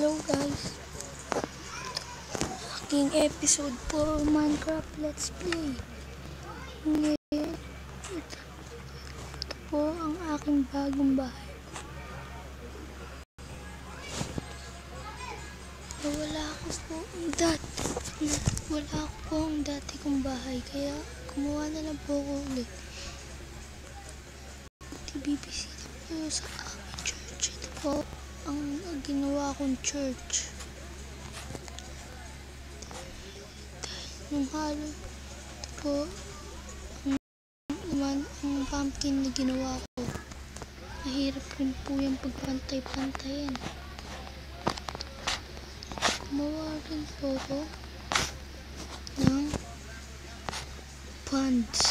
Hello guys, aking episode for Minecraft Let's Play. Ngayon, ito po ang aking bagong bahay. Wala ako po ang dati kong bahay, kaya gumawa na lang po ako ulit. Bibisita po sa aming church. Ito po ang ginawa kong church. Nung halo, ito po ang pumpkin na ginawa ko. Mahirap rin po yung pagpantay-pantayin. Gumawa rin po ako ng ponds.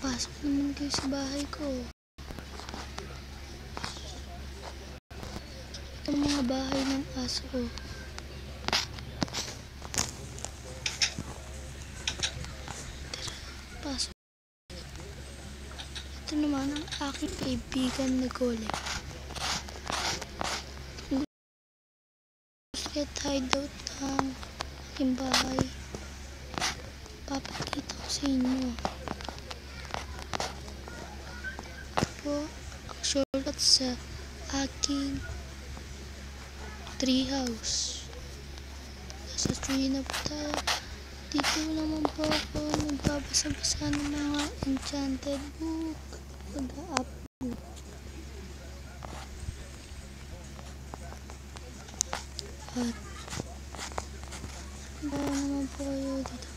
Pasok naman kayo sa bahay ko. Ito ang mga bahay ng aso ko. Pasok. Ito naman ang aking kaibigan na golem. Let hideout ang aking bahay. Papakita ko sa inyo. Po ang shortcut sa aking treehouse. Nasa tree na po tayo. Dito naman po ako nagbabasa-basa ng mga enchanted book. Mag-a-upload. At bawa naman po kayo dito.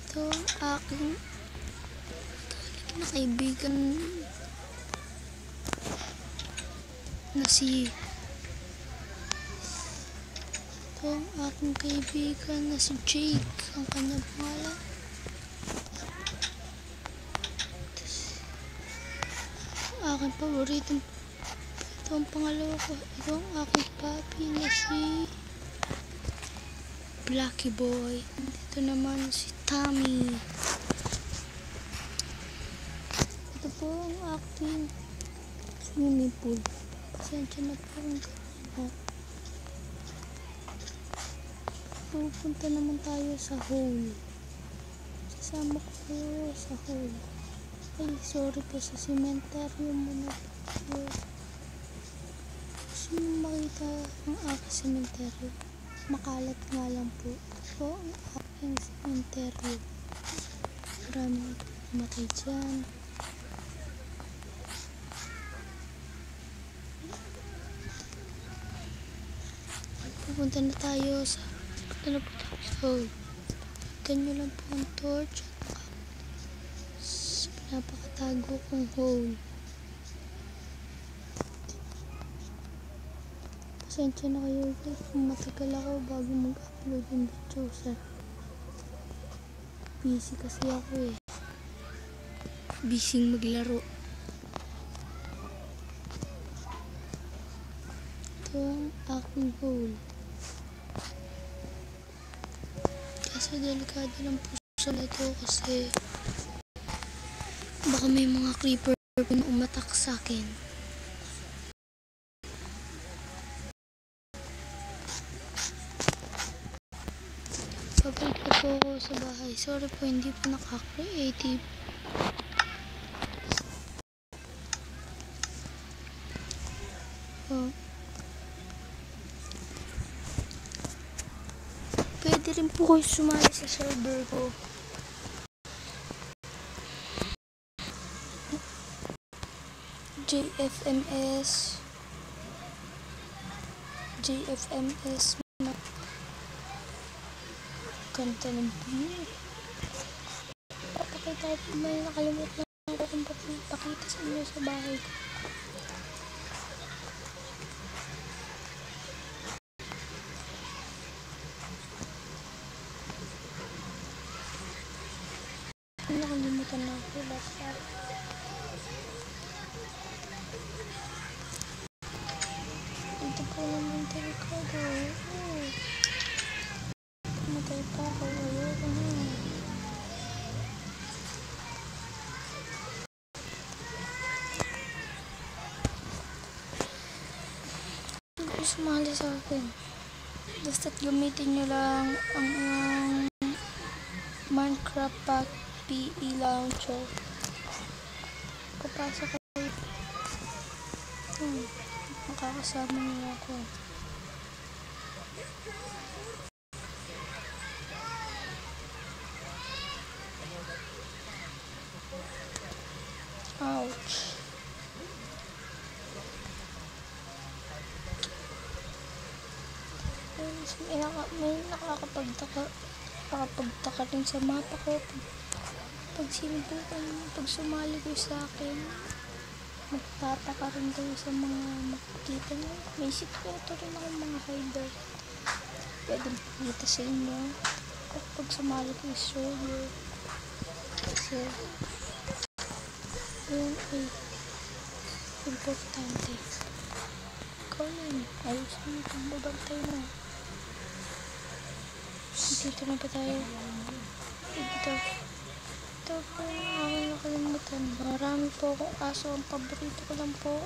Ito ang aking na kaibigan na si Jake, ang kanyang pangalan. Aking paborito. Ito ang pangalawa ko. Ito ang aking papi na si Blacky Boy. Dito naman si Tommy. Ito po ang aking swimming pool. Pasensya na po ang kanina. Pupunta naman tayo sa hole. Sasama ko kayo sa hole. Ay, sorry po, sa cemetery muna po. Gusto nyo makita ang aking cemetery? Makalat nga lang po. Ito po ang aking cemetery. Maraming namatay dyan. Pupunta na tayo sa hole. Ganyan lang po ang torch sa pinapakatago kong hole. Pasensya na kayo guys kung matagal ako bago mag-upload yung video sa busy kasi ako busy maglaro. Ito ang aking hole. Kaso delikado lang po sa ito kasi baka may mga creeper na umatak sa akin. Pabalik na po ako sa bahay. Sorry po, hindi po nakaka-creative. Pwede rin po kayo sumali sa server ko. JFMS kanta ng view. Papakita ko, may nakalimutan ako kung pakita sa inyo sa bahay ko. Nakalimutan na ako basta. Ito po naman delikado. Matay pa ako. sumali sa akin. Basta't gamitin nyo lang ang Minecraft Pack PE Launcher. Kapasok kayo. Makakasama niyo ako. Ouch. May nakakapagtaka rin sa mapa ko. Pag sumali ko sa akin, magtataka rin kayo sa mga makikita nyo. May sikreto rin ako mga hider. Pwede makikita sa inyo pag sumali ko sa server. Kasi yun ay importante. Ikaw yun, ayos mo itong babantay mo. Dito na ba tayo? Ito po ang aking nakalimutan. Marami po akong aso. Ang paborito ko lang po,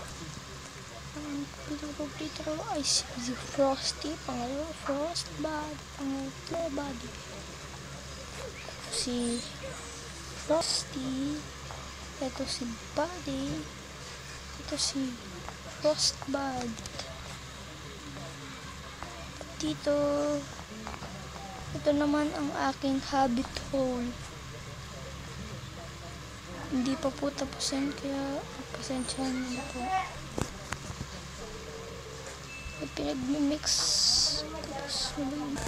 ang paborito ko ay si Frosty, pangalawa Frostbud, pangalawa Buddy. Si Frosty, ito si Buddy, ito si Frostbud. Dito, ito naman ang aking habit hole. Hindi pa po tapusin, kaya pasensyahan nyo po. Pinag-mix, tapos mix.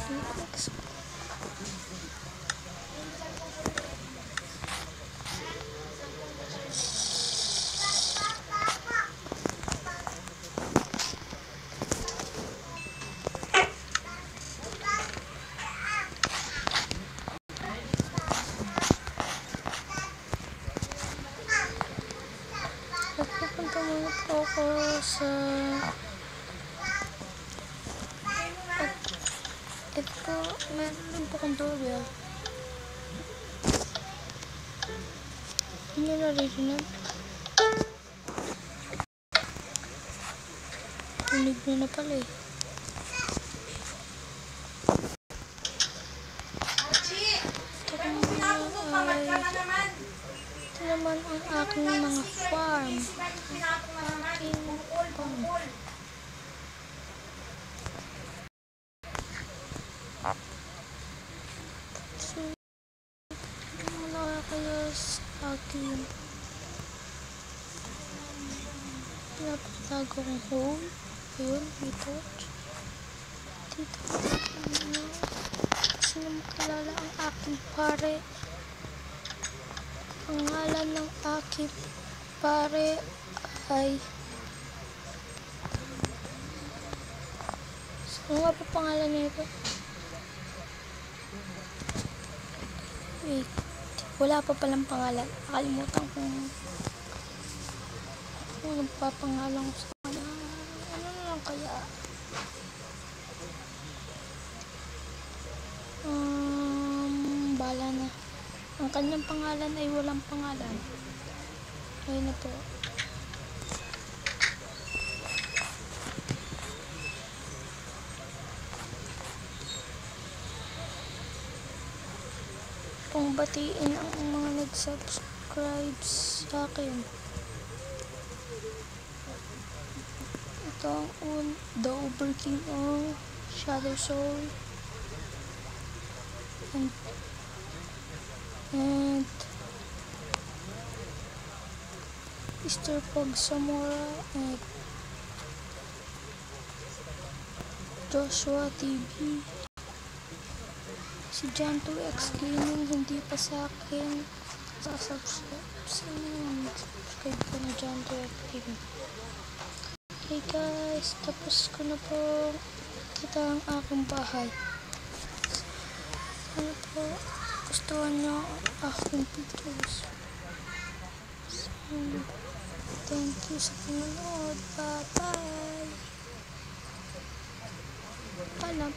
Pupunta muna po ako sa ito, meron din po kong doorbell. Hindi nyo naririnig. Tunig nyo na pala eh. Ito naman ang aking mga farm. So, wala kaya sa akin. Pinapatago kong home. Ayun, dito. Dito. Kasi na makilala ang aking pare. Ang ngalan ng aking pare ay ano nga pa pangalan nito? Wait, wala pa palang pangalan. Nakalimutan kung nagpapangalan ko sa kanya. Ano na lang kaya? Bala na. Ang kanyang pangalan ay walang pangalan. Ayun na po. Kung batiin ang mga nag-subscribe sa akin. Ito ang The Overking of Shadow Soul and Mr. Pog Samora and Joshua TV. Si John 2X Gaming, hindi pa sa akin subscribe ko na John 2X Gaming. Okay guys, tapos ko na po. Ito ang aking bahay. Ano po, gustuhan nyo ang aking pictures. So, thank you sa panonood. Bye bye. Paalam.